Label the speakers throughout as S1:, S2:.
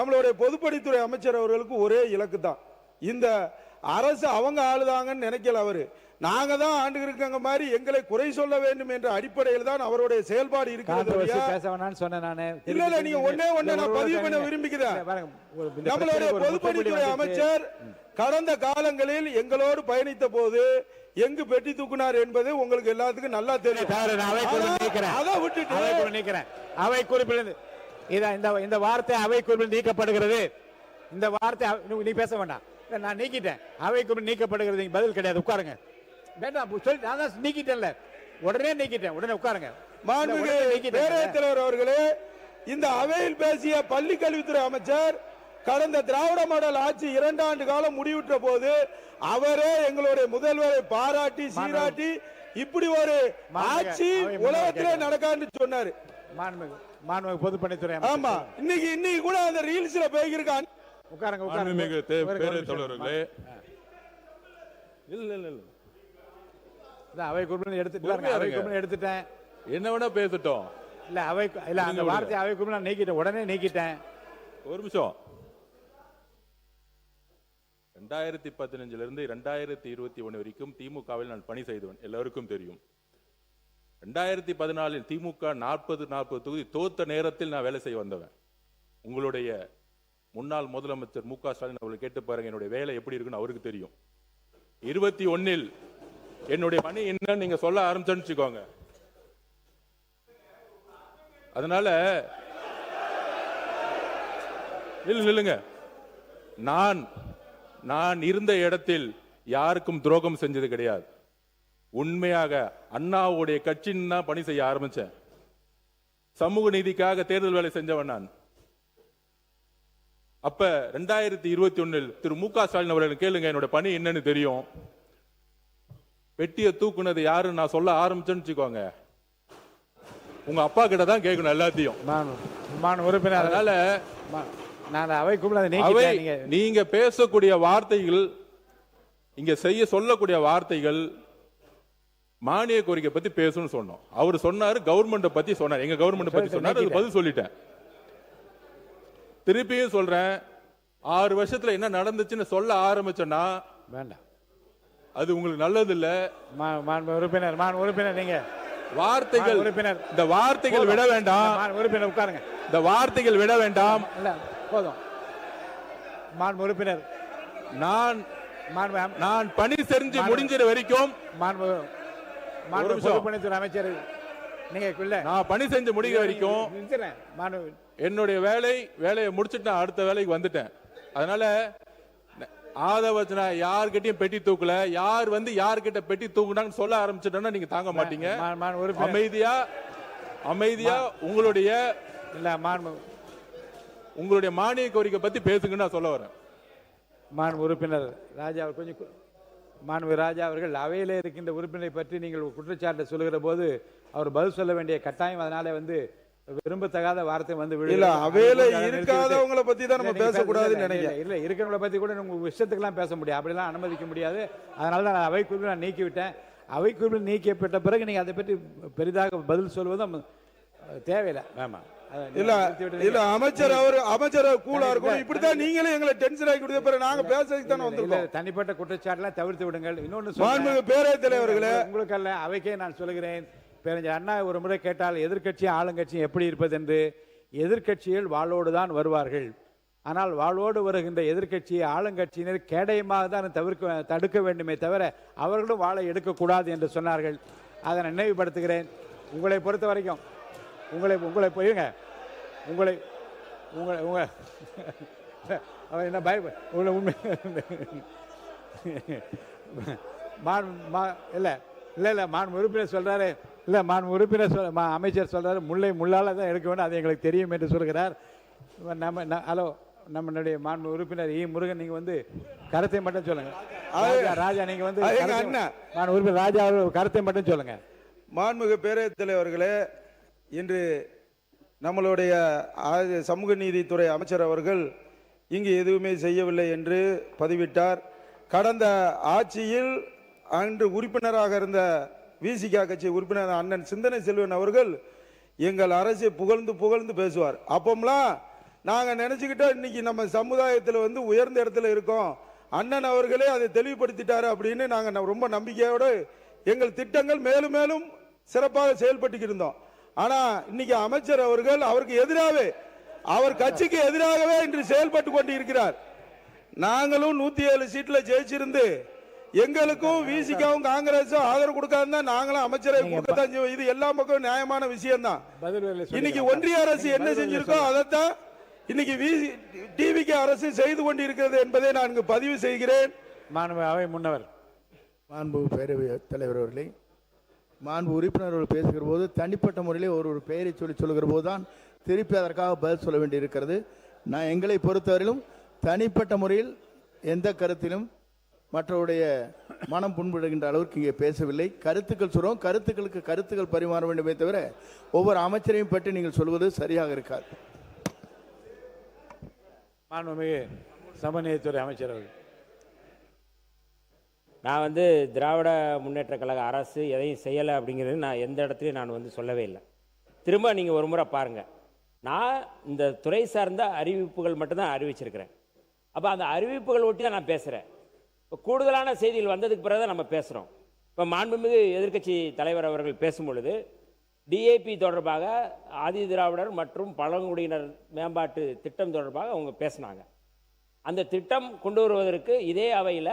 S1: நம்மளுடைய பொதுப்பணித்துறை அமைச்சர் அவர்களுக்கு ஒரே இலக்கு தான், இந்த அரசு அவங்க ஆளுதாங்கன்னு நினைக்கல. அவரு நாங்க தான் ஆண்டு இருக்காங்க மாதிரி எங்களை குறை சொல்ல வேண்டும் என்ற அடிப்படையில் தான் அவருடைய செயல்பாடு இருக்கிறது. இல்ல நீங்க ஒன்னே நான் பதிவு பண்ண விரும்புகிறேன். நம்மளுடைய பொதுப்பணித்துறை அமைச்சர் கடந்த காலங்களில் எங்களோடு பயணித்த போது எங்கு பெட்டி தூக்குனார் என்பது உங்களுக்கு எல்லாத்துக்கும் நல்லா தெரியும். அதை விட்டுட்டு
S2: அவை குறிப்பில் இந்த வார்த்தை அவை குறிப்பில் நீக்கப்படுகிறது. இந்த வார்த்தை நீ பேச வேண்டாம், நான் நீக்கிட்டேன். அவை குறிப்பில் நீக்கப்படுகிறது, பதில் கிடையாது, உட்காருங்க. வேண்டாம் சொல்லி நான் தான் நீக்கிட்டேன்ல, உடனே நீக்கிட்டேன், உடனே உட்காருங்க.
S1: மாண்புமிகு பேரவைத் தலைவர் அவர்களே, இந்த அவையில் பேசிய பள்ளி கல்வித்துறை அமைச்சர் கடந்த திராவிட மாடல் ஆட்சி 2 ஆண்டு காலம் முடிவுற்ற போது அவரே எங்களுடைய முதல்வரை பாராட்டி சீராட்டி இப்படி ஒரு ஆட்சி உலகத்திலே நடக்கான்னு சொன்னாரு.
S2: மாண்புமிகு பொதுப்பணித்துறை
S1: ஆமா, இன்னைக்கு கூட அந்த ரீல்ஸ்ல போயிருக்கான்.
S2: உட்காருங்க அவை குறிப்பில் எடுத்துட்டேன்.
S3: என்ன வேணா பேசட்டும்.
S2: இல்ல அவை இல்ல அந்த வார்த்தை அவை குறிப்பில் நான் நீக்கிட்டேன், உடனே நீக்கிட்டேன்.
S3: ஒரு நிமிஷம். 2015 இருந்து 2021 வரைக்கும் திமுகவில் நான் பணி செய்தவன், எல்லாருக்கும் தெரியும். 2014 திமுக 40 தொகுதி தோத்த நேரத்தில் நான் வேலை செய்ய வந்தவன். உங்களுடைய முன்னாள் முதலமைச்சர் மு.க. ஸ்டாலின் அவர்கள் கேட்டு பாருங்க, என்னுடைய வேலை எப்படி இருக்குன்னு அவருக்கு தெரியும். 21 என்னுடைய பணி என்னன்னு நீங்க சொல்ல ஆரம்பிச்சுக்கோங்க. அதனால இல்லைங்க, நான் இருந்த இடத்தில் யாருக்கும் துரோகம் செஞ்சது கிடையாது. உண்மையாக அண்ணாவுடைய கட்சின்னு தான் பணி செய்ய ஆரம்பிச்சேன். சமூக நீதிக்காக தேர்தல் வேலை செஞ்சவன் நான். அப்ப 2021 திரு மு.க. ஸ்டாலின் அவர்கள் கேளுங்க, என்னோட பணி என்னன்னு தெரியும். பெட்டியை தூக்குனது யாருன்னு நான் சொல்ல ஆரம்பிச்சேன்னு வச்சுக்கோங்க, உங்க அப்பா கிட்ட தான் கேட்கணும் எல்லாத்தையும். அதனால நீங்க பேசக்கூடிய வார்த்தைகள், இங்க செய்ய சொல்லக்கூடிய வார்த்தைகள் மானிய கோரிக்கை பத்தி பேசணும்னு சொன்னோம். அவர் சொன்னாரு கவர்மெண்ட் பத்தி சொன்னார், எங்க கவர்மெண்ட் பத்தி சொன்னாரு, பதில் சொல்லிட்டேன். திருப்பியும் சொல்றேன், 6 வருஷத்துல என்ன நடந்துச்சுன்னு சொல்ல ஆரம்பிச்சோன்னா
S2: வேண்டாம்,
S3: அது உங்களுக்கு நல்லது இல்ல.
S2: உறுப்பினர் நீங்க
S3: வார்த்தைகள் இந்த வார்த்தைகள் விட வேண்டாம்.
S2: உறுப்பினர் உட்காருங்க,
S3: இந்த வார்த்தைகள் விட வேண்டாம்.
S2: போதும். உறுப்பினர்
S3: நான் பணி செஞ்சு முடிஞ்ச வரைக்கும்
S2: அமைச்சர் நீங்க
S3: நான் பணி செஞ்சு முடிக்கிற வரைக்கும் என்னுடைய வேலையை முடிச்சுட்டு நான் அடுத்த வேலைக்கு வந்துட்டேன். அதனால ஆதவச்சனா யார்கிட்டயும் பெட்டி தூக்கல, யார் வந்து யார்கிட்ட பெட்டி தூக்குனாங்கன்னு சொல்ல ஆரம்பிச்சிட்டோம்னா நீங்க தாங்க மாட்டீங்க. அமைதியா உங்களுடைய மானிய கோரிக்கை பத்தி பேசுங்கன்னு நான் சொல்ல வரேன்.
S2: உறுப்பினர் ராஜா கொஞ்சம் ராஜா அவர்கள் அவையிலே இருக்கின்ற உறுப்பினரை பற்றி நீங்கள் குற்றச்சாட்டை சொல்லுகிற போது அவர் பதில் சொல்ல வேண்டிய கட்டாயம், அதனால வந்து விரும்பத்தகாத வார்த்தை வந்து
S1: அவையில இருக்காதவங்களை பத்தி தான் நம்ம பேசக்கூடாதுன்னு நினைக்கிறேன்.
S2: இல்ல இருக்கிறவங்களை பத்தி கூட உங்க விஷயத்துக்கெல்லாம் பேச முடியாது, அப்படிலாம் அனுமதிக்க முடியாது. அதனால தான் அவை குறிப்பில் நான் நீக்கிவிட்டேன். அவை குறிப்பில் நீக்கப்பட்ட பிறகு நீங்க அதை பற்றி பெரிதாக பதில் சொல்வதும் தேவையில்லை. ஆமா
S1: இல்ல அமைச்சர் கூலா இருக்கும், இப்படிதான் நீங்களே எங்களை டென்ஷன் ஆகி கொடுத்த பிறகு நாங்க பேசுறதுக்கு தானே வந்திருக்கோம்.
S2: தனிப்பட்ட குற்றச்சாட்டுலாம் தவிர்த்து விடுங்கள். இன்னொன்னு
S1: பேரவைத் தலைவர்களே,
S2: உங்களுக்கு அல்ல அவைக்கே நான் சொல்லுகிறேன். பேரறிஞர் அண்ணா ஒரு முறை கேட்டால் எதிர்க்கட்சியும் ஆளுங்கட்சியும் எப்படி இருப்பது என்று. எதிர்க்கட்சிகள் வாளோடு தான் வருவார்கள், ஆனால் வாளோடு வருகின்ற எதிர்க்கட்சியை ஆளுங்கட்சியினர் கேடயமாக தான் தடுக்க வேண்டுமே தவிர அவர்களும் வாளை எடுக்கக்கூடாது என்று சொன்னார்கள். அதை நான் நினைவுபடுத்துகிறேன். உங்களை பொறுத்த வரைக்கும் உங்களை போயுங்க உங்களை என்ன பய உண்மை இல்லை உறுப்பினர் சொல்றாரு, இல்லை உறுப்பினர் அமைச்சர் சொல்றாரு முல்லை முள்ளால தான் எடுக்க வேண்டும், அது எங்களுக்கு தெரியும் என்று சொல்கிறார். ஹலோ, நம்மளுடைய மாண்பு உறுப்பினர் முருகன், நீங்க வந்து கருத்தை மட்டும் சொல்லுங்க. ராஜா நீங்க வந்து உறுப்பினர் ராஜா அவர்கள் கருத்தை மட்டும் சொல்லுங்க.
S1: மாண்புமிகு பேரவைத் தலைவர்களே, இன்று நம்மளுடைய சமூக நீதித்துறை அமைச்சர் அவர்கள் இங்கு எதுவுமே செய்யவில்லை என்று பதிவிட்டார். கடந்த ஆட்சியில் அன்று உறுப்பினராக இருந்த விசிக கட்சி உறுப்பினர் அண்ணன் சிந்தனை செல்வன் அவர்கள் எங்கள் அரசை புகழ்ந்து புகழ்ந்து பேசுவார். அப்போம்லாம் நாங்க நினைச்சுக்கிட்டோம் இன்னைக்கு நம்ம சமுதாயத்தில் வந்து உயர்ந்த இடத்துல இருக்கோம், அண்ணன் அவர்களே அதை தெளிவுபடுத்திட்டாரு அப்படின்னு நாங்க ரொம்ப நம்பிக்கையோடு எங்கள் திட்டங்கள் மேலும் மேலும் சிறப்பாக செயல்பட்டு இருந்தோம். ஆனா இன்னைக்கு அமைச்சர் அவர்கள் அவருக்கு எதிராகவே, அவர் கட்சிக்கு எதிராகவே இன்று செயல்பட்டு கொண்டு இருக்கிறார். நாங்களும் 107 சீட்ல ஜெயிச்சிருந்து எங்களுக்கும் விசிகாவும் காங்கிரஸும் ஆதரவு கொடுக்காதுதான் நாங்களும் அமைச்சரை கொடுக்கத்தான் செய்வோம். இது எல்லா பக்கம் நியாயமான விஷயம் தான். இன்னைக்கு ஒன்றிய அரசு என்ன செஞ்சிருக்கோ அதைத்தான் இன்னைக்கு டிவிக்கு அரசு செய்து கொண்டு இருக்கிறது என்பதை நான் இங்கு பதிவு செய்கிறேன்.
S2: அவை முன்னவர்
S4: மாண்பு பேரவைத் தலைவர் அவர்களே, மாண்பு உறுப்பினர்கள் பேசுகிற போது தனிப்பட்ட முறையிலே ஒரு பெயரை சொல்லுகிற போது தான் திருப்பி அதற்காக பதில் சொல்ல வேண்டி இருக்கிறது. நான் எங்களை பொறுத்தவரையிலும் தனிப்பட்ட முறையில் எந்த கருத்திலும் மற்றவருடைய மனம் புண்படுகின்ற அளவுக்கு இங்கே பேசவில்லை. கருத்துக்கள் சொல்றோம், கருத்துக்களுக்கு கருத்துக்கள் பரிமாற வேண்டுமே தவிர ஒவ்வொரு அமைச்சரையும் பற்றி நீங்கள் சொல்வது சரியாக இருக்காது.
S2: மாண்புமிகு சமநீதித்துறை அமைச்சர் அவர்கள்.
S5: நான் வந்து திராவிட முன்னேற்ற கழக அரசு எதையும் செய்யலை அப்படிங்கிறது நான் எந்த இடத்துலையும் நான் சொல்லவே இல்லை. திரும்ப நீங்கள் ஒரு முறை பாருங்கள், நான் இந்த துறை சார்ந்த அறிவிப்புகள் மட்டும்தான் அறிவிச்சிருக்கிறேன். அப்போ அந்த அறிவிப்புகள் ஒட்டி தான் நான் பேசுகிறேன். இப்போ கூடுதலான செய்திகள் வந்ததுக்கு பிறகு தான் நம்ம பேசுகிறோம். இப்போ மாண்புமிகு எதிர்க்கட்சி தலைவர் அவர்கள் பேசும் பொழுது டிஏபி தொடர்பாக ஆதி திராவிடர் மற்றும் பழங்குடியினர் மேம்பாட்டு திட்டம் தொடர்பாக அவங்க பேசினாங்க. அந்த திட்டம் கொண்டு வருவதற்கு இதே அவையில்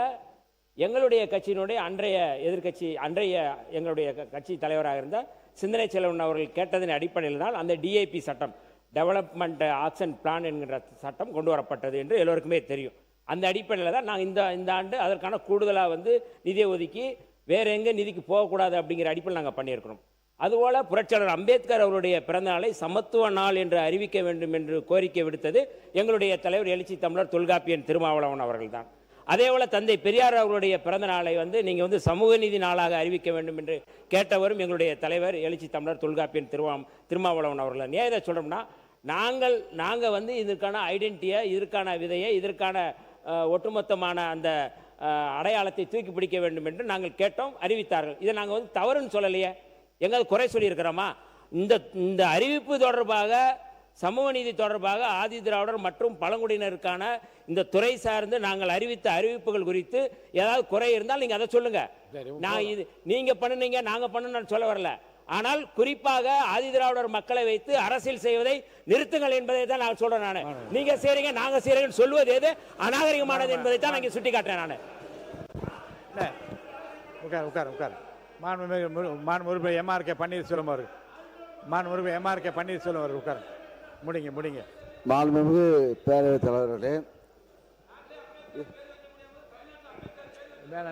S5: எங்களுடைய கட்சியினுடைய அன்றைய எங்களுடைய கட்சி தலைவராக இருந்த சிந்தனை செல்வன் அவர்கள் கேட்டதன் அடிப்படையில் தான் அந்த டிஏபி சட்டம், டெவலப்மெண்ட் ஆக்ஷன் பிளான் என்கிற சட்டம் கொண்டு வரப்பட்டது என்று எல்லோருக்குமே தெரியும். அந்த அடிப்படையில் தான் நாங்கள் இந்த ஆண்டு அதற்கான கூடுதலாக நிதியை ஒதுக்கி வேறு எங்கே நிதிக்கு போகக்கூடாது அப்படிங்கிற அடிப்படையில் நாங்கள் பண்ணியிருக்கிறோம். அதுபோல் புரட்சியாளர் அம்பேத்கர் அவருடைய பிறந்த நாளை சமத்துவ நாள் என்று அறிவிக்க வேண்டும் என்று கோரிக்கை விடுத்தது எங்களுடைய தலைவர் எழுச்சி தமிழர் தொல்காப்பியன் திருமாவளவன் அவர்கள் தான். அதேபோல் தந்தை பெரியார் அவருடைய பிறந்த நாளை நீங்கள் சமூக நீதி நாளாக அறிவிக்க வேண்டும் என்று கேட்டவரும் எங்களுடைய தலைவர் எழுச்சி தமிழர் தொல்காப்பியன் திருமாவளவன் அவர்கள். ஏன் இதை சொல்கிறோம்னா, நாங்கள் இதற்கான ஐடென்டிட்டியை, இதற்கான விதையை, இதற்கான ஒட்டுமொத்தமான அந்த அடையாளத்தை தூக்கி பிடிக்க வேண்டும் என்று நாங்கள் கேட்டோம், அறிவித்தார்கள். இதை நாங்கள் தவறுன்னு சொல்லலையே, எங்காவது குறை சொல்லியிருக்கிறோமா? இந்த அறிவிப்பு தொடர்பாக, சமூக நீதி தொடர்பாக ஆதி திராவிடர் மற்றும் பழங்குடியினருக்கான இந்த துறை சார்ந்து நாங்கள் அறிவித்த அறிவிப்புகள் குறித்து ஏதாவது குறை இருந்தால் நீங்கள் அதை சொல்லுங்க. நான் இது நீங்கள் பண்ணுனீங்க நாங்கள் பண்ணணும்னு சொல்ல வரல. ஆனால் குறிப்பாக ஆதி திராவிடர் மக்களை வைத்து அரசியல் செய்வதை நிறுத்துங்கள் என்பதை தான் நான் சொல்றேன். நான் நீங்க செய்றீங்க நாங்க செய்றீங்கன்னு சொல்வது எது அநாகரிகமானது என்பதை தான் நான் சுட்டி காட்டுறேன். நான்
S2: உட்கார் மாண்புமிகு எம்ஆர்கே பன்னீர்செல்வம் அவர்கள், மாண்புமிகு எம்ஆர்கே பன்னீர்செல்வம் அவர்கள் உட்கார். முடிங்க.
S6: மாண்புமிகு பேரவைத் தலைவர்களே,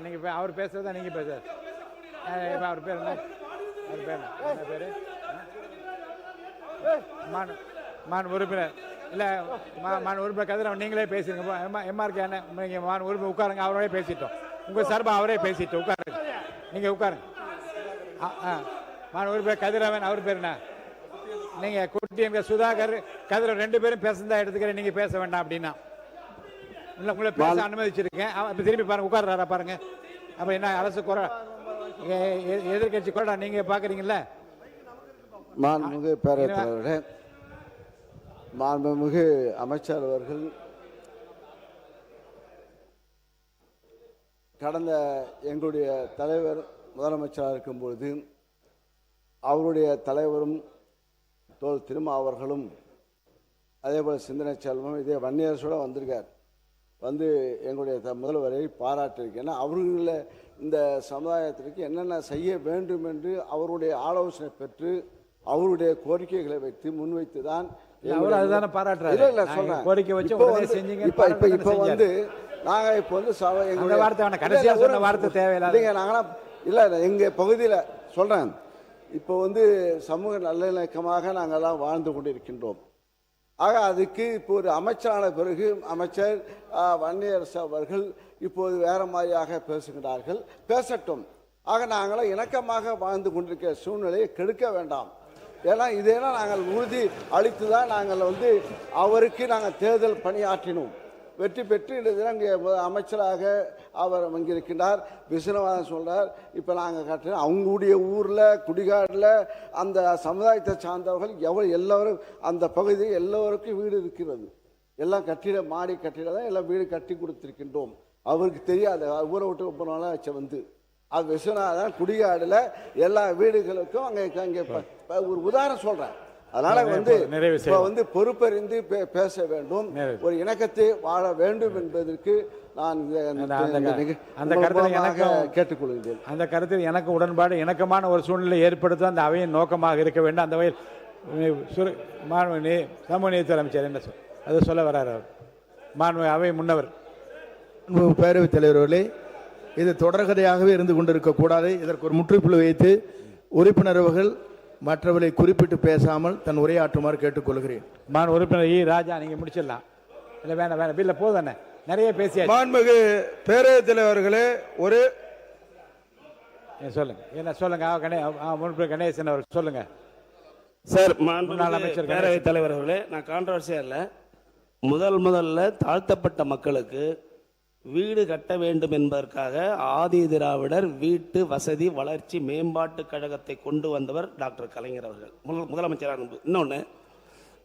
S2: நீங்க அவர் பேசுறதா நீங்க பேசுற அவர் பேர் என்ன? அவர் பேர் என்ன பேரு? மான் உறுப்பினர் இல்லை, மான் உறுப்பினர் கதிரவன் நீங்களே பேசிருங்க. எம்ஆர்கே என்ன நீங்கள் மான் உறுப்பினர் உட்காருங்க, அவரோட பேசிட்டோம். உங்கள் சார்பாக அவரே பேசிட்டோம், உட்காருங்க. நீங்கள் உட்காருங்க. மான் உறுப்பினர் கதிரவன், அவர் பேர் என்ன? நீங்கள் குட்டி எங்க சுதாகர் கதிரவன் 2 பேரும் பேசுறதா எடுத்துக்கிறேன், நீங்கள் பேச வேண்டாம் அப்படின்னா. இல்லை, உங்களை பேச அனுமதிச்சிருக்கேன். இப்போ திரும்பி பாருங்க, உட்கார்றாரா பாருங்க. அப்போ என்ன அரசு குறை, எதிர்கட்சி குறை நீங்கள் பார்க்குறீங்களா?
S6: மாண்புமிகு பேரவைத் தலைவர்களே, மாண்புமிகு அமைச்சர் அவர்கள் கடந்த எங்களுடைய தலைவர் முதலமைச்சராக இருக்கும்பொழுது அவருடைய தலைவரும் திருமாவர்களும் அதேபோல் சிந்தனை செல்வம் இதே வன்னியரசோட வந்திருக்கார். எங்களுடைய முதல்வரை பாராட்டியிருக்கேன். அவர்களில் இந்த சமுதாயத்திற்கு என்னென்ன செய்ய வேண்டும் என்று அவருடைய ஆலோசனை பெற்று அவருடைய கோரிக்கைகளை வைத்து முன்வைத்து தான் எங்க பகுதியில் சொல்றேன். இப்போ சமூக நல்லிணக்கமாக நாங்கள்லாம் வாழ்ந்து கொண்டிருக்கின்றோம். ஆக அதுக்கு இப்போ ஒரு அமைச்சரான பிறகு அமைச்சர் வன்னியரசு அவர்கள் இப்போது வேற மாதிரியாக பேசுகிறார்கள். பேசட்டும். ஆக நாங்களாம் இணக்கமாக வாழ்ந்து கொண்டிருக்கிற சூழ்நிலையை கெடுக்க வேண்டாம். ஏன்னா இதெல்லாம் நாங்கள் உறுதி அளித்து தான் நாங்கள் அவருக்கு நாங்கள் தேர்தல் பணியாற்றினோம். வெற்றி பெற்று இங்கே அமைச்சராக அவர் வங்கியிருக்கின்றார். விஷ்ணுவாதன் சொல்றார். இப்போ நாங்கள் காட்டுறோம், அவங்களுடைய ஊரில் குடிகாட்டில் அந்த சமுதாயத்தை சார்ந்தவர்கள் எல்லோரும் அந்த பகுதியில் எல்லோருக்கும் வீடு இருக்கிறது. எல்லாம் மாடி கட்டிடம் தான் எல்லாம் வீடு கட்டி கொடுத்திருக்கின்றோம். அவருக்கு தெரியாது, ஊரை விட்டு ரொம்ப நாளாக வந்து அது விஸ்வநாதன் குடியாடுல எல்லா வீடுகளுக்கும் அங்கே ஒரு உதாரணம் சொல்றேன். அதனால வந்து பொறுப்பறிந்து பேச வேண்டும், ஒரு இணக்கத்தை வாழ வேண்டும் என்பதற்கு நான்
S2: அந்த கருத்தில் எனக்கு
S6: கேட்டுக்கொள்கிறேன்.
S2: அந்த கருத்தில் எனக்கு உடன்பாடு, இணக்கமான ஒரு சூழ்நிலை ஏற்படுத்த அந்த அவையின் நோக்கமாக இருக்க வேண்டும். அந்த வகையில் சமூக நீதித்துறை அமைச்சர் என்ன அதை சொல்ல வர்றார் அவர், மாண்பு அவை முன்னவர்.
S4: பேரவைத் தலைவர் அவர்களே, இது தொடர்கதையாகவே இருந்து கொண்டிருக்க கூடாது. இதற்கு ஒரு முற்றுப்புள்ளி வைத்து உறுப்பினர் அவர்கள் மற்றவர்களை குறிப்பிட்டு பேசாமல் தன் உரையாற்றுமாறு கேட்டுக்கொள்கிறேன்.
S2: உறுப்பினர் ராஜா, நீங்க முடிச்சிடலாம். இல்லை வேணாம் வேணாம், இல்லை போதானே, நிறைய பேசியா.
S1: மாண்புமிகு பேரவைத் தலைவர்களே, ஒரு
S2: சொல்லுங்க, என்ன சொல்லுங்க. கணேசன் அவர் சொல்லுங்க
S7: சார். அமைச்சர் பேரவைத் தலைவர் அவர்களே, நான் கான்ட்ரவர்சியா இல்லை. முதல்ல தாழ்த்தப்பட்ட மக்களுக்கு வீடு கட்ட வேண்டும் என்பதற்காக ஆதி திராவிடர் வீட்டு வசதி வளர்ச்சி மேம்பாட்டு கழகத்தை கொண்டு வந்தவர் டாக்டர் கலைஞர் அவர்கள் முதலமைச்சராக. இன்னொன்று,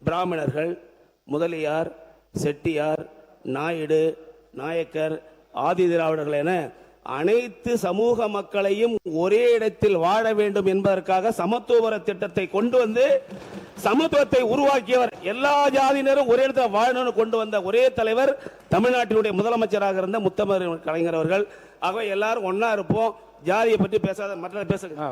S7: பிராமணர்கள், முதலியார், செட்டியார், நாயுடு, நாயக்கர், ஆதி திராவிடர்கள் என அனைத்து சமூக மக்களையும் ஒரே இடத்தில் வாழ வேண்டும் என்பதற்காக சமத்துவ திட்டத்தை கொண்டு வந்து சமத்துவத்தை உருவாக்கியவர். எல்லா ஜாதியினரும் ஒரே இடத்துல வாழணும்னு கொண்டு வந்த ஒரே தலைவர் தமிழ்நாட்டினுடைய முதலமைச்சராக இருந்த முத்தமிழ் கலைஞர் அவர்கள். ஆக எல்லாரும் ஒன்னா இருப்போம், ஜாதியை பற்றி பேசாத, மற்ற பேசுங்க.